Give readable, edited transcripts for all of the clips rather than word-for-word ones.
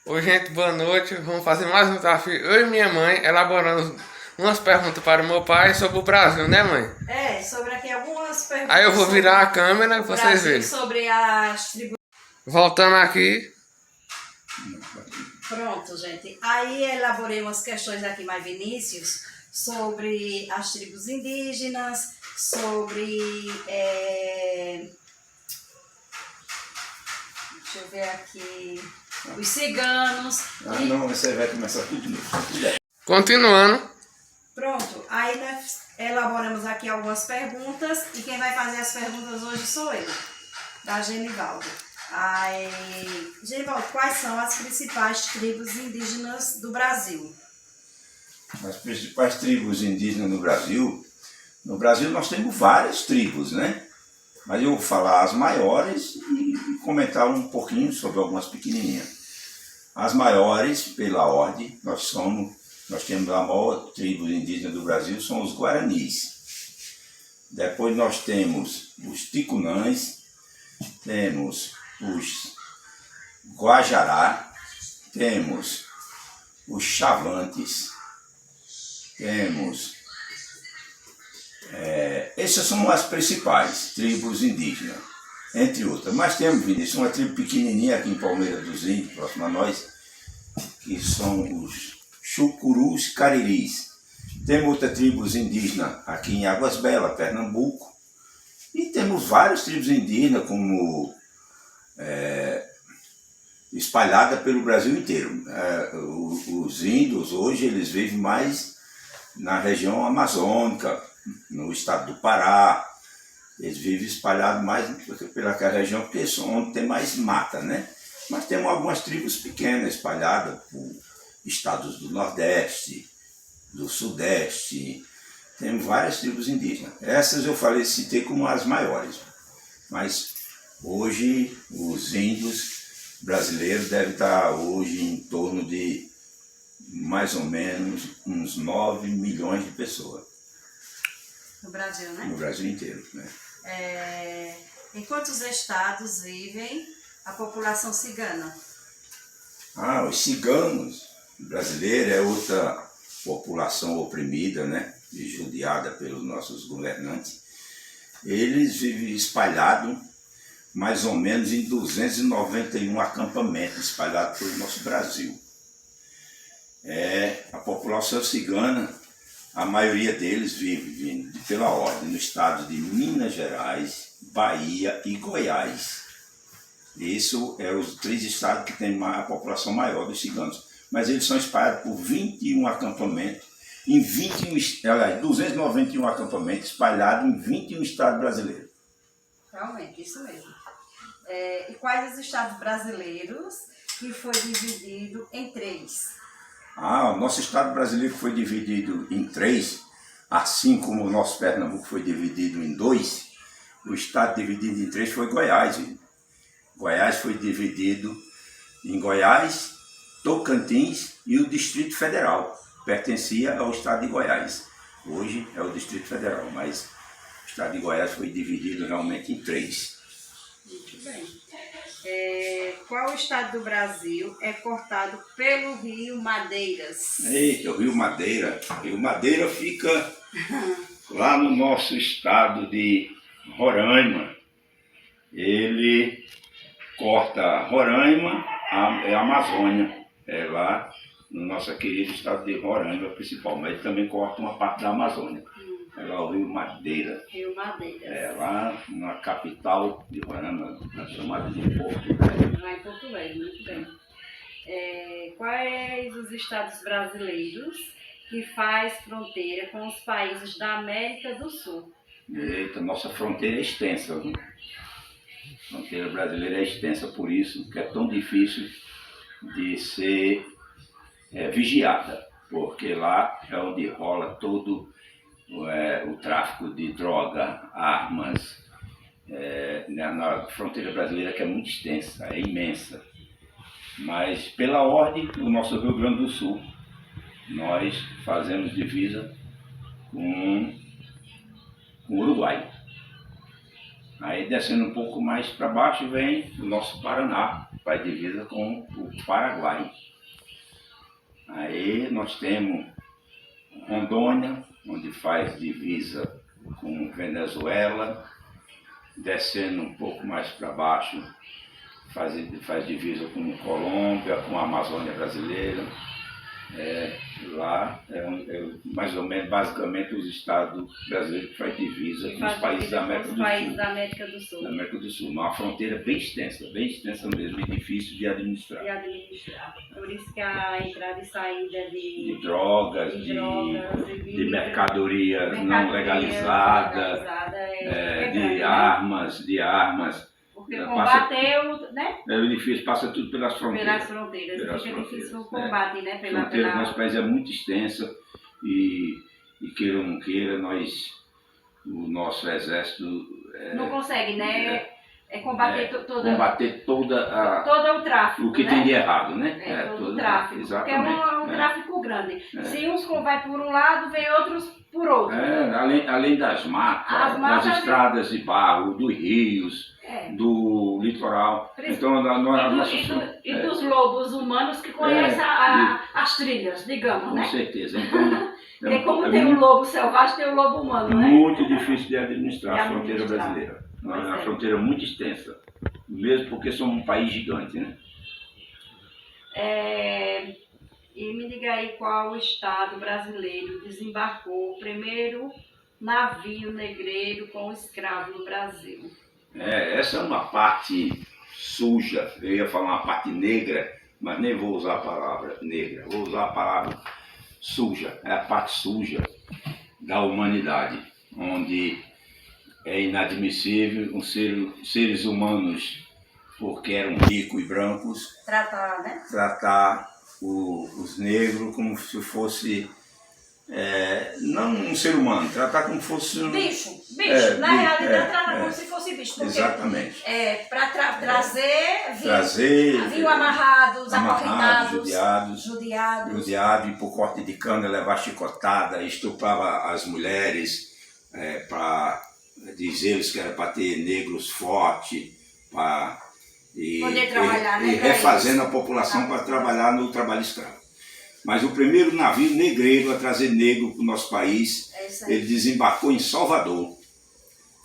Oi, gente, boa noite. Vamos fazer mais um desafio. Eu e minha mãe elaborando umas perguntas para o meu pai sobre o Brasil, né, mãe? Sobre aqui algumas perguntas. Aí eu vou virar a câmera para vocês verem. Sobre as tribos. Voltando aqui. Pronto, gente. Aí elaborei umas questões aqui mais Vinícius sobre as tribos indígenas, sobre. Deixa eu ver aqui. Os ciganos. Não, você vai começar tudo de novo. Continuando. Pronto, aí nós elaboramos aqui algumas perguntas e quem vai fazer as perguntas hoje sou eu, da Genivaldo. Genivaldo, quais são as principais tribos indígenas do Brasil? As principais tribos indígenas no Brasil nós temos várias tribos, né? Mas eu vou falar as maiores e comentar um pouquinho sobre algumas pequenininhas. As maiores, pela ordem, nós temos a maior tribo indígena do Brasil, são os Guaranis. Depois nós temos os Ticunãs, temos os Guajará, temos os Chavantes, temos... essas são as principais tribos indígenas, entre outras. Mas temos, Vinícius, uma tribo pequenininha aqui em Palmeira dos Índios, próximo a nós, que são os Chucurus Cariris. Temos outra tribo indígena aqui em Águas Belas, Pernambuco. E temos várias tribos indígenas, como espalhada pelo Brasil inteiro. Os índios hoje eles vivem mais na região amazônica, no estado do Pará. Eles vivem espalhados mais pela região, porque é onde tem mais mata, né? Mas temos algumas tribos pequenas espalhadas por estados do Nordeste, do Sudeste. Temos várias tribos indígenas. Essas eu citei como as maiores. Mas hoje os índios brasileiros devem estar hoje em torno de mais ou menos uns 9 milhões de pessoas. No Brasil, né? No Brasil inteiro, né? Em quantos estados vivem a população cigana? Os ciganos brasileiros é outra população oprimida, né? E judiada pelos nossos governantes. Eles vivem espalhados mais ou menos em 291 acampamentos espalhados pelo nosso Brasil. A população cigana, a maioria deles vive pela ordem no estado de Minas Gerais, Bahia e Goiás. Isso é os 3 estados que têm a população maior dos ciganos. Mas eles são espalhados por 21 acampamentos, em 291 acampamentos espalhados em 21 estados brasileiros. Realmente, isso mesmo. E quais os estados brasileiros que foi dividido em 3? O nosso estado brasileiro foi dividido em 3, assim como o nosso Pernambuco foi dividido em 2, o estado dividido em 3 foi Goiás. Goiás foi dividido em Goiás, Tocantins e o Distrito Federal. Pertencia ao estado de Goiás. Hoje é o Distrito Federal, mas o estado de Goiás foi dividido realmente em 3. Muito bem. Qual estado do Brasil é cortado pelo rio Madeiras? Eita, o Rio Madeira. O Rio Madeira fica lá no nosso estado de Roraima. Ele corta Roraima, a Amazônia. É lá no nosso querido estado de Roraima principal, mas ele também corta uma parte da Amazônia. É lá o Rio Madeira. Rio Madeira. É lá na capital de Roraima, chamada de Porto Velho. Lá em Porto Velho, muito bem. Quais os estados brasileiros que faz fronteira com os países da América do Sul? Eita, nossa fronteira é extensa, viu? A fronteira brasileira é extensa, por isso que é tão difícil de ser vigiada, porque lá é onde rola todo o tráfico de droga, armas, na fronteira brasileira, que é muito extensa, é imensa. Mas pela ordem, o nosso Rio Grande do Sul, nós fazemos divisa com o Uruguai. Aí descendo um pouco mais para baixo vem o nosso Paraná, faz divisa com o Paraguai. Aí nós temos Rondônia, onde faz divisa com Venezuela, descendo um pouco mais para baixo faz divisa com Colômbia, com a Amazônia brasileira. Lá mais ou menos, basicamente, os estados brasileiros que faz divisa com os países da América do Sul. Da América do Sul. Uma fronteira bem extensa mesmo, e difícil de administrar. Por isso que a entrada e saída de drogas, de mercadoria não legalizada, de armas. Porque combateu, né? É difícil, passa tudo pelas fronteiras. Fica difícil o combate, né? A fronteira do nosso país é muito extensa e queira ou não queira, o nosso exército... não consegue, né? Combater todo o tráfico, o que tem de errado, né? Todo o tráfico, exatamente, porque é um tráfico grande. Se uns vai por um lado, vem outros por outro. Além das matas, das estradas de barro, dos rios, do litoral. Então, e dos lobos humanos que conhecem as trilhas, digamos, né? Com certeza. Então, porque como tem o lobo selvagem, tem o lobo humano, né? Muito difícil de administrar a fronteira brasileira. É uma fronteira muito extensa, mesmo porque somos um país gigante, né? E me diga aí qual estado brasileiro desembarcou o primeiro navio negreiro com escravo no Brasil. Essa é uma parte suja, eu ia falar uma parte negra, mas nem vou usar a palavra negra, vou usar a palavra suja. É a parte suja da humanidade, onde é inadmissível seres humanos, porque eram ricos e brancos, tratar os negros como se fosse, não um ser humano, tratar como se fosse um... Bicho. Na realidade, tratar como se fosse bicho. Porque, exatamente. Para trazer, vinham amarrados, acorrentados, judiados, e por corte de cana, levar chicotada, estuprava as mulheres, para dizer-lhes que era para ter negros fortes, poder trabalhar, e refazendo a população para trabalhar no trabalho escravo. Mas o primeiro navio negreiro a trazer negro para o nosso país, ele desembarcou em Salvador.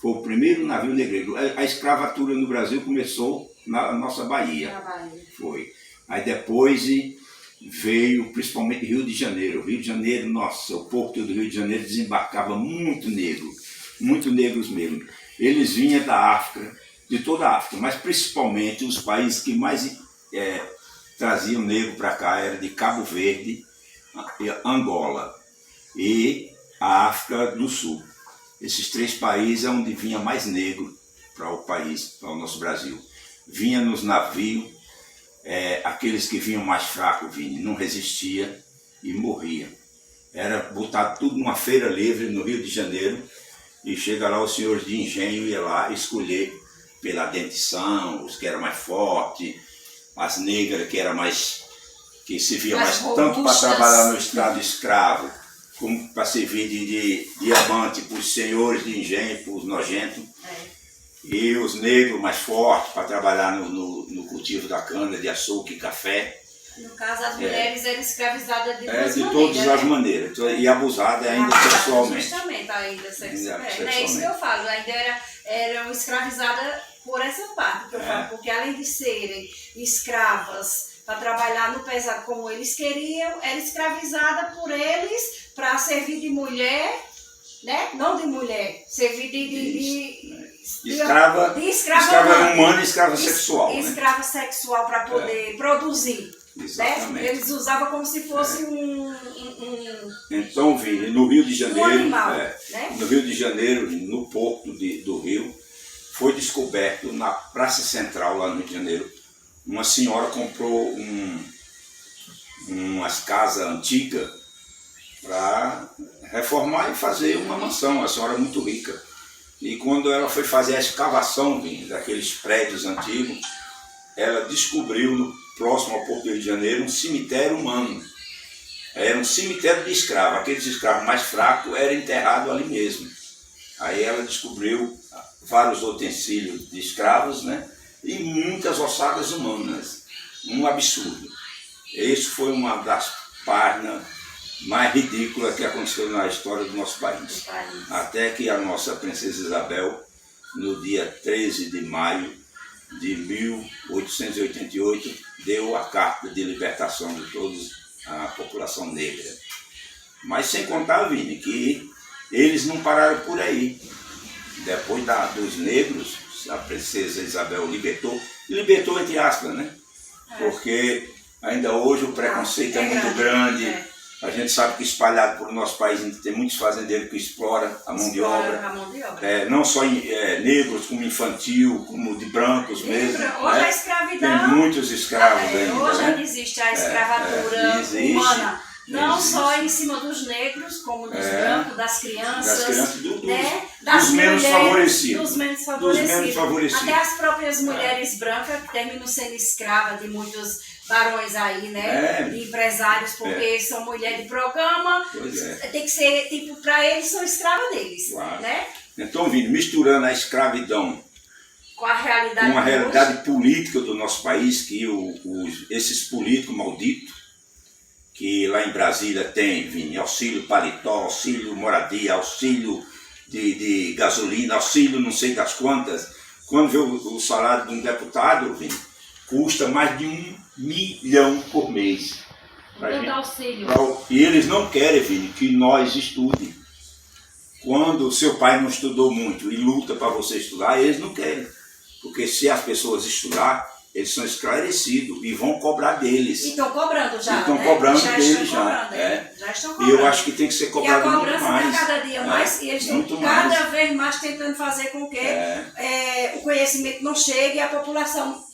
Foi o primeiro navio negreiro. A escravatura no Brasil começou na nossa Bahia. Foi. Aí depois veio principalmente Rio de Janeiro. Rio de Janeiro, nossa, o porto do Rio de Janeiro desembarcava muito negros mesmo. Eles vinham da África, de toda a África, mas principalmente os países que mais traziam negro para cá eram de Cabo Verde, Angola e a África do Sul. Esses 3 países é onde vinha mais negro para o país, para o nosso Brasil. Vinha nos navios, aqueles que vinham mais fracos vinham, não resistia e morria. Era botado tudo numa feira livre no Rio de Janeiro e chega lá os senhores de engenho ia lá escolher pela dentição, os que eram mais fortes, as negras que serviam mais tanto para trabalhar no estado escravo, como para servir de diamante para os senhores de engenho, para os nojentos. E os negros mais fortes para trabalhar no cultivo da cana, de açúcar e café. No caso, as mulheres eram escravizadas de duas de maneiras. todas as maneiras. E abusadas ainda sexualmente. Justamente, ainda sexualmente. É isso que eu falo, ainda eram escravizadas por essa parte que eu falo, porque além de serem escravas para trabalhar no pesado como eles queriam, era escravizada por eles para servir de mulher, né? Não de mulher, servir escrava humana e escrava sexual. Escrava sexual para poder produzir. Exatamente. Né? Eles usavam como se fosse Então, Vini, no Rio de Janeiro, animal, né? No Rio de Janeiro, no porto do Rio, foi descoberto na Praça Central, lá no Rio de Janeiro, uma senhora comprou umas casas antigas para reformar e fazer uma mansão. A senhora é muito rica. E quando ela foi fazer a escavação daqueles prédios antigos, ela descobriu, próximo ao Porto do Rio de Janeiro, um cemitério humano. Era um cemitério de escravos. Aqueles escravos mais fracos eram enterrados ali mesmo. Aí ela descobriu vários utensílios de escravos, né? E muitas ossadas humanas. Um absurdo. Isso foi uma das páginas mais ridículas que aconteceu na história do nosso país. Até que a nossa princesa Isabel, no dia 13 de maio de 1888, deu a carta de libertação de toda a população negra. Mas sem contar, Vini, que eles não pararam por aí. Depois dos negros, a princesa Isabel libertou entre aspas, né? Porque ainda hoje o preconceito é muito grande. A gente sabe que espalhado por nosso país tem muitos fazendeiros que exploram a mão de obra. Não só negros, como infantil, como de brancos mesmo. Hoje a escravidão... Tem muitos escravos ainda. Hoje ainda existe a escravadura humana. Não só em cima dos negros, como dos brancos, das crianças, dos menos favorecidos. Dos menos favorecidos. Até as próprias mulheres brancas que terminam sendo escravas de muitos barões aí, né? De empresários, porque são mulheres de programa. Tem que ser, tipo, para eles são escravas deles. Claro. Né? Então, Vini, misturando a escravidão com a realidade política do nosso país, que esses políticos malditos, que lá em Brasília tem, Vini, auxílio paletó, auxílio moradia, auxílio de gasolina, auxílio não sei das quantas. Quando vê o salário de um deputado, Vini, custa mais de 1 milhão por mês. Auxílio. E eles não querem, Vini, que nós estudem. Quando o seu pai não estudou muito e luta para você estudar, eles não querem. Porque se as pessoas estudar, eles são esclarecidos e vão cobrar deles. E estão cobrando já, estão cobrando deles já. Já estão cobrando. E eu acho que tem que ser cobrado muito mais. E a cobrança está cada dia mais e eles estão cada vez mais tentando fazer com que o conhecimento não chegue à população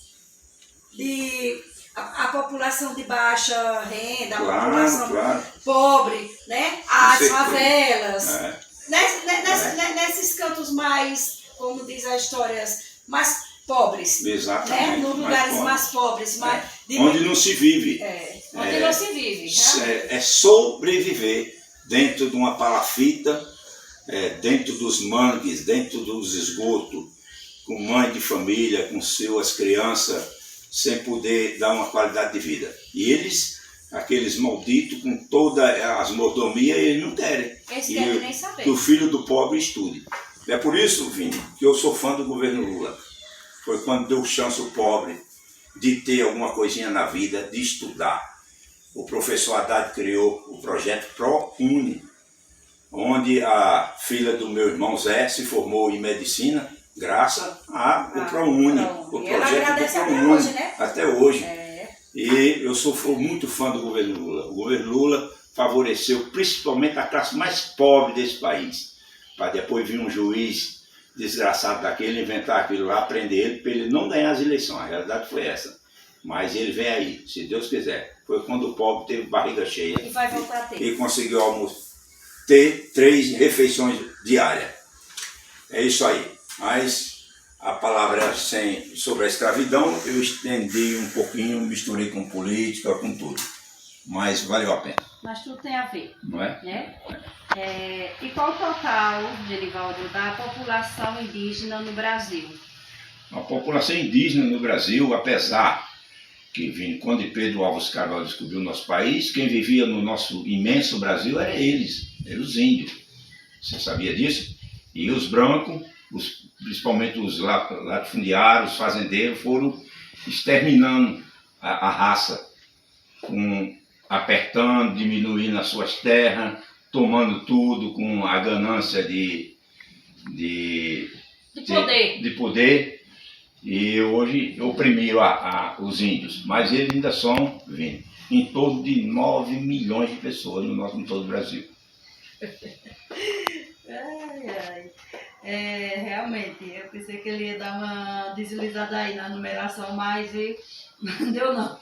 a população de baixa renda, a população pobre, né? As favelas. Nesses cantos mais, como diz a história, mais pobres. Exatamente. Né? Nos lugares mais pobres. Onde não se vive. Onde não se vive. É sobreviver dentro de uma palafita, dentro dos mangues, dentro dos esgotos, com mãe de família, com suas crianças, sem poder dar uma qualidade de vida. E eles, aqueles malditos, com todas as mordomias, eles não querem. Eles querem nem saber. Que o filho do pobre estude. É por isso, Vini, que eu sou fã do governo Lula. Foi quando deu chance ao pobre de ter alguma coisinha na vida, de estudar. O professor Haddad criou o projeto ProUni, onde a filha do meu irmão Zé se formou em medicina, graças ao ProUni. O projeto do ProUni, hoje, né? Até hoje. E eu sou muito fã do governo Lula. O governo Lula favoreceu principalmente a classe mais pobre desse país. Para depois vir um juiz desgraçado daquele, inventar aquilo lá, prender ele, para ele não ganhar as eleições. A realidade foi essa. Mas ele vem aí, se Deus quiser. Foi quando o pobre teve barriga cheia. E vai voltar a ter. E conseguiu ter 3 refeições diárias. É isso aí. Mas a palavra sobre a escravidão, eu estendi um pouquinho, misturei com política, com tudo. Mas valeu a pena. Mas tudo tem a ver. Não é? Né? E qual o total, Gerivaldo, da população indígena no Brasil? A população indígena no Brasil, apesar que quando Pedro Álvares Cabral descobriu o nosso país, quem vivia no nosso imenso Brasil eram os índios. Você sabia disso? E os brancos, principalmente os latifundiários, os fazendeiros, foram exterminando a raça, apertando, diminuindo as suas terras, tomando tudo com a ganância de poder. E hoje oprimiram os índios, mas eles ainda são, em torno de 9 milhões de pessoas em todo o Brasil. Realmente, eu pensei que ele ia dar uma deslizada aí na numeração, mas não deu não.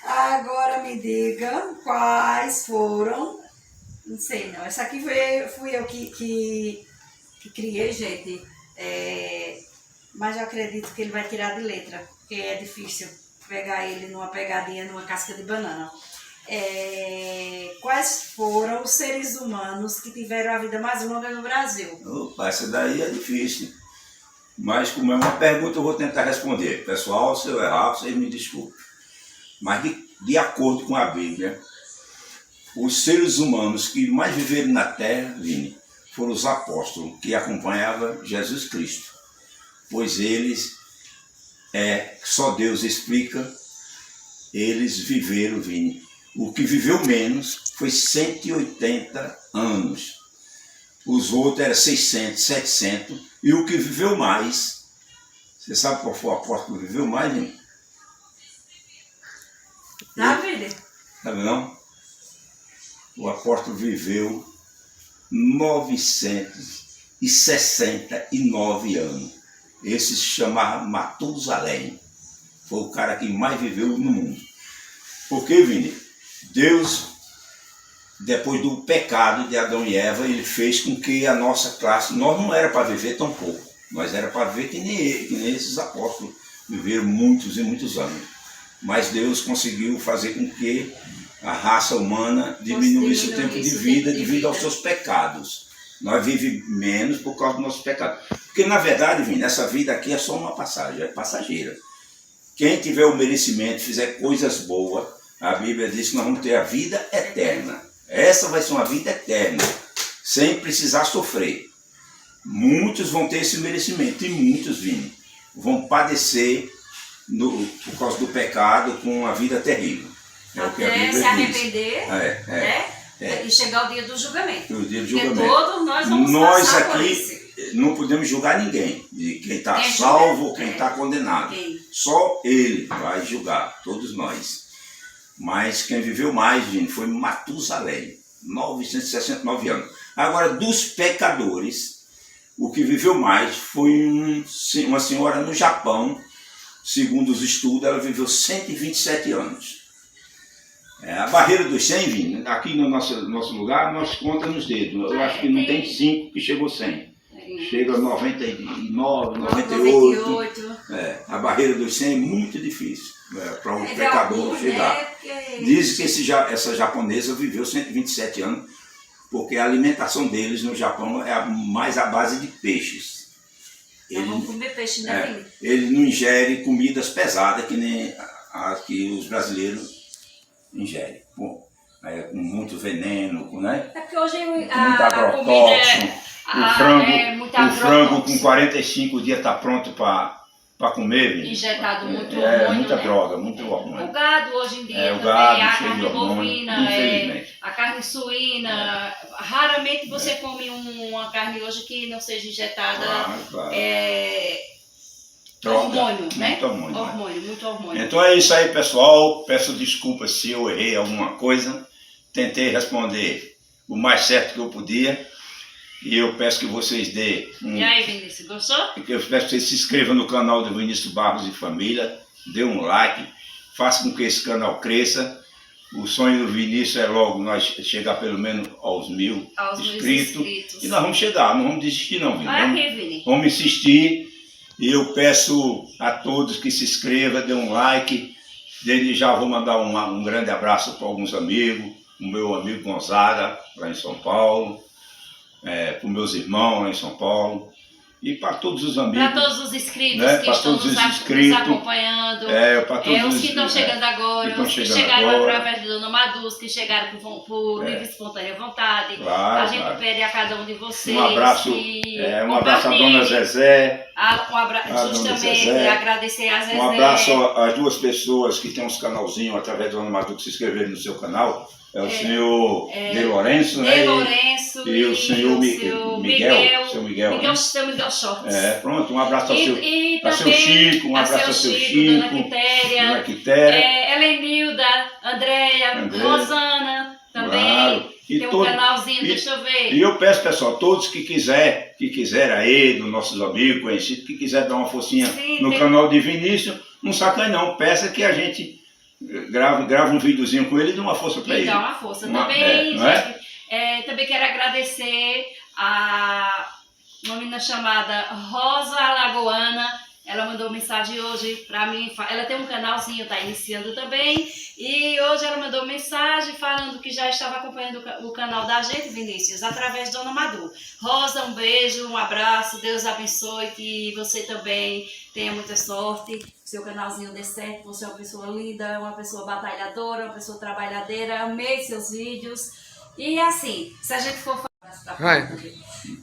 Agora me diga quais foram, não sei não, essa aqui fui eu que criei, gente, mas eu acredito que ele vai tirar de letra, porque é difícil pegar ele numa pegadinha, numa casca de banana. quais foram os seres humanos que tiveram a vida mais longa no Brasil? Opa, essa daí é difícil. Mas como é uma pergunta, eu vou tentar responder. Pessoal, se eu errar, vocês me desculpem. Mas de acordo com a Bíblia, os seres humanos que mais viveram na Terra, Vini, foram os apóstolos que acompanhavam Jesus Cristo. Pois eles, só Deus explica, eles viveram, Vini. O que viveu menos foi 180 anos. Os outros eram 600, 700. E o que viveu mais, você sabe qual foi o apóstolo que viveu mais, Vini? Davi. Sabe não? O apóstolo viveu 969 anos. Esse se chamava Matusalém. Foi o cara que mais viveu no mundo. Porque, Vini, Deus, depois do pecado de Adão e Eva, ele fez com que a nossa classe, nós não era para viver tão pouco. Nós era para viver que nem esses apóstolos viveram muitos e muitos anos. Mas Deus conseguiu fazer com que a raça humana diminuísse o tempo de vida devido aos seus pecados. Nós vivemos menos por causa dos nossos pecados. Porque, na verdade, Vini, essa vida aqui é só uma passagem, é passageira. Quem tiver o merecimento, fizer coisas boas, a Bíblia diz que nós vamos ter a vida eterna. Essa vai ser uma vida eterna, sem precisar sofrer. Muitos vão ter esse merecimento, e muitos, Vini, vão padecer por causa do pecado com a vida terrível. É o que a Bíblia se diz. arrepender, né? E chegar ao dia do julgamento. O dia do Porque julgamento. todos nós vamos passar por isso. Aqui não podemos julgar ninguém. Quem está salvo ou quem está condenado. Só ele vai julgar, todos nós. Mas quem viveu mais, gente, foi Matusalém, 969 anos. Agora, dos pecadores, o que viveu mais foi uma senhora no Japão. Segundo os estudos, ela viveu 127 anos. A barreira dos 100, Vini, aqui no nosso lugar, nós contamos nos dedos. Eu acho que não tem 5 que chegou a 100. Chega a 99, 98. A barreira dos 100 é muito difícil para um pecador chegar. Diz que essa japonesa viveu 127 anos, porque a alimentação deles no Japão é mais à base de peixes. Vamos comer peixe, né, ele não ingere comidas pesadas que nem as que os brasileiros ingerem. Com muito veneno, né? É porque hoje muito agrotóxico. O frango com 45 dias está pronto para comer. Viu? Injetado muito hormônio, muita né? droga, muito hormônio. O gado hoje em dia o gado, a cheio de carne hormônio, bovina, a carne suína. Raramente você come uma carne hoje que não seja injetada. Claro. Hormônio, né? Muito hormônio. Então é isso aí, pessoal. Peço desculpas se eu errei alguma coisa. Tentei responder o mais certo que eu podia. E eu peço que vocês dêem E aí, Vinícius, gostou? Eu peço que vocês se inscrevam no canal do Vinícius Barros e Família. Dê um like. Faça com que esse canal cresça. O sonho do Vinícius é logo nós chegar pelo menos aos 1000 inscritos. E nós vamos chegar, não vamos desistir não, Vini. Vamos insistir. E eu peço a todos que se inscrevam, dê um like. Desde já vou mandar um grande abraço para alguns amigos. O meu amigo Gonzaga, lá em São Paulo. Para os meus irmãos lá em São Paulo. E para todos os amigos. Para todos os inscritos, né, que estão nos acompanhando. Para todos os que estão chegando agora, os que chegaram através do Dona Maduz, que chegaram por livre e espontânea vontade. Claro, a gente pede a cada um de vocês. Um abraço à Dona Zezé. Justamente, agradecer a Zezé. Um abraço às duas pessoas que têm uns canalzinhos através do Dona Maduz que se inscreveram no seu canal. É o senhor De Lourenço, né? E o senhor Miguel. Seu Miguel Shorts. Pronto, um abraço ao seu Chico, um abraço ao seu Chico, Dona Quitéria, Helenilda, Andréia, Rosana, também. Claro. Tem um canalzinho, deixa eu ver. E eu peço, pessoal, todos que quiser aí, dos nossos amigos, conhecidos, que quiser dar uma forcinha no canal de Vinícius, não sacanhe não, peça que a gente grava um videozinho com ele e dá uma força para ele. Dá uma força. Também, gente, também quero agradecer a uma menina chamada Rosa Alagoana. Ela mandou mensagem hoje pra mim. Ela tem um canalzinho, tá iniciando também. E hoje ela mandou mensagem falando que já estava acompanhando o canal da gente, Vinícius, através de Dona Madu. Rosa, um beijo, um abraço, Deus abençoe, que você também tenha muita sorte, seu canalzinho dê certo, você é uma pessoa linda, uma pessoa batalhadora, uma pessoa trabalhadeira, amei seus vídeos. E assim, se a gente for falar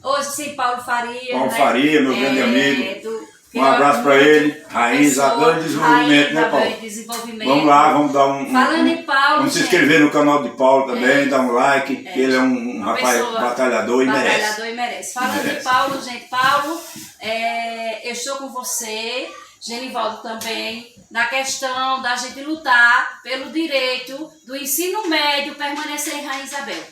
hoje sim, Paulo Faria. Paulo né? Faria, meu grande amigo. Um é abraço para ele. Raiz Isabel de Desenvolvimento, né, Paulo? Desenvolvimento. Vamos lá, vamos dar Falando em Paulo, vamos se inscrever no canal de Paulo também, dar um like, que ele é um rapaz batalhador e merece. Batalhador e merece. Falando em Paulo, gente, Paulo, eu estou com você, Genivaldo também, na questão da gente lutar pelo direito do ensino médio permanecer em Rainha Isabel.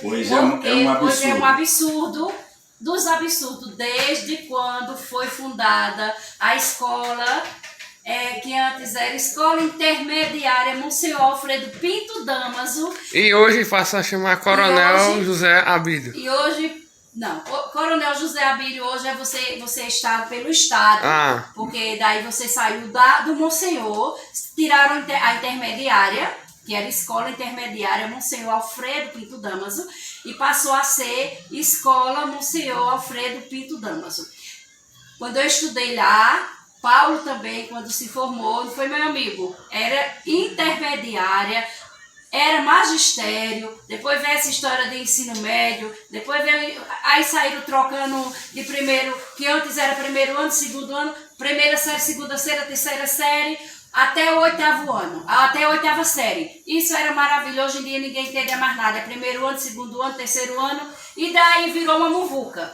Pois é um absurdo. Pois é um absurdo. Dos absurdos, desde quando foi fundada a escola, que antes era Escola Intermediária Monsenhor Alfredo Pinto Damaso. E hoje passa a chamar Coronel José Abílio. E hoje, não, Coronel José Abílio hoje é você estado pelo Estado, porque daí você saiu do Monsenhor, tiraram a intermediária, que era Escola Intermediária Monsenhor Alfredo Pinto Damaso, e passou a ser Escola Monsenhor Alfredo Pinto Damaso. Quando eu estudei lá, Paulo também, quando se formou, foi meu amigo, era intermediária, era magistério, depois veio essa história de ensino médio, depois veio, aí saíram trocando de primeiro, que antes era primeiro ano, segundo ano, primeira série, segunda série, terceira série, até o 8º ano, até a 8ª série. Isso era maravilhoso, hoje em dia ninguém entende mais nada. É primeiro ano, segundo ano, terceiro ano, e daí virou uma muvuca.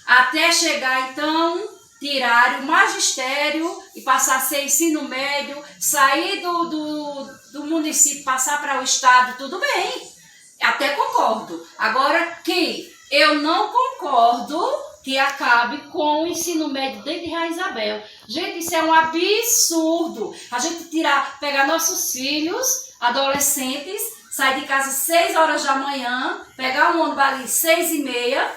Até chegar então, tirar o magistério e passar a ser ensino médio, sair do município, passar para o estado, tudo bem. Até concordo. Agora que eu não concordo que acabe com o ensino médio dentro de Rainha Isabel. Gente, isso é um absurdo. A gente pegar nossos filhos, adolescentes, sair de casa 6 horas da manhã, pegar um ônibus ali 6h30,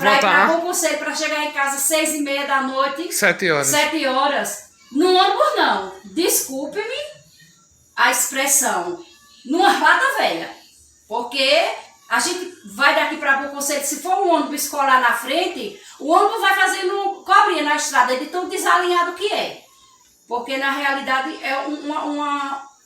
para ir para Bom Conselho, para chegar em casa 6h30 da noite. 7 horas. 7 horas. No ônibus não. Desculpe-me a expressão. Numa rata velha. Porque a gente vai daqui para Bom Conselho, se for um ônibus escolar na frente, o ônibus vai fazendo cobrinha na estrada, de tão desalinhado que é. Porque na realidade é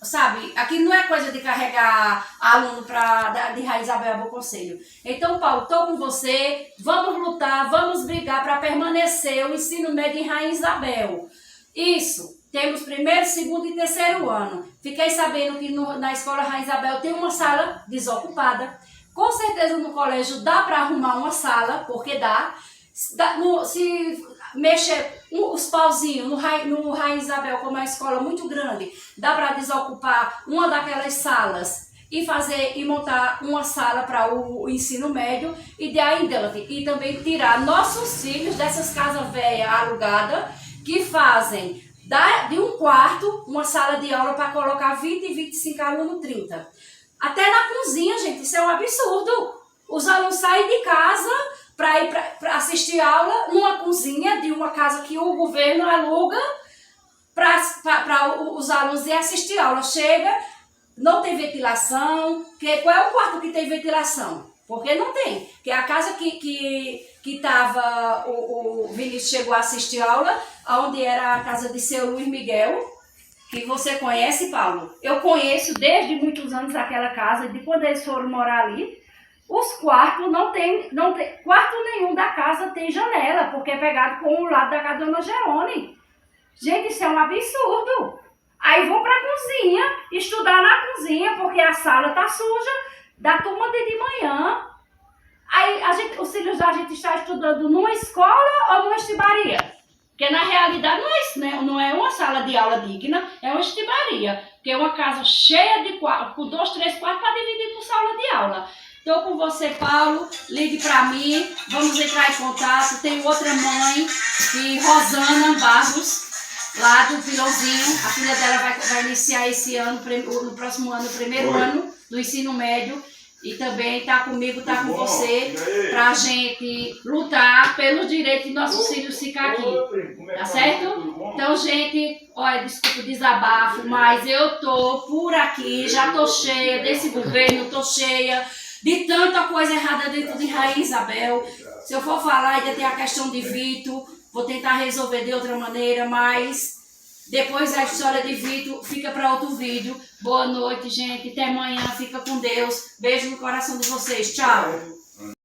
sabe, aqui não é coisa de carregar aluno de Rainha Isabel a Bom Conselho. Então, Paulo, estou com você, vamos lutar, vamos brigar para permanecer o ensino médio em Rainha Isabel. Isso. Temos primeiro, segundo e terceiro ano. Fiquei sabendo que na escola Rainha Isabel tem uma sala desocupada. Com certeza no colégio dá para arrumar uma sala, porque dá. Se mexer os pauzinhos no Rainha Isabel, como é uma escola muito grande, dá para desocupar uma daquelas salas e montar uma sala para o ensino médio e daí em diante. E também tirar nossos filhos dessas casas velhas alugadas que fazem de um quarto uma sala de aula para colocar 20 e 25 alunos, 30. Até na cozinha, gente, isso é um absurdo. Os alunos saem de casa para ir para assistir aula numa cozinha de uma casa que o governo aluga para os alunos ir assistir aula. Chega, não tem ventilação. Qual é o quarto que tem ventilação? Porque não tem. Porque a casa que estava, o Vinícius chegou a assistir aula, onde era a casa de seu Luiz Miguel, que você conhece, Paulo. Eu conheço desde muitos anos aquela casa, de quando eles foram morar ali. Os quartos não tem quarto nenhum da casa tem janela, porque é pegado com o lado da casa da Dona Gerone. Gente, isso é um absurdo. Aí vão para a cozinha, estudar na cozinha, porque a sala tá suja, da turma de manhã. Aí os filhos da gente está estudando numa escola ou numa estibaria. Porque na realidade não é isso, né? Não é uma sala de aula digna, é uma estibaria. Porque é uma casa cheia de quartos, com 2, 3 quartos para dividir por sala de aula. Estou com você, Paulo, ligue para mim, vamos entrar em contato. Tem outra mãe, Rosana Barros, lá do Pilãozinho. A filha dela vai iniciar esse ano, no próximo ano, o primeiro ano do ensino médio. e também tá comigo, tá com você, pra gente lutar pelo direito de nossos filhos ficar aqui, tá certo? Então, gente, olha, desculpa o desabafo, mas eu tô por aqui, já tô cheia desse governo, tô cheia de tanta coisa errada dentro de Rainha Isabel. Se eu for falar, ainda tem a questão de Vitor, vou tentar resolver de outra maneira, mas depois a história de Vitor fica para outro vídeo. Boa noite, gente. Até amanhã. Fica com Deus. Beijo no coração de vocês. Tchau.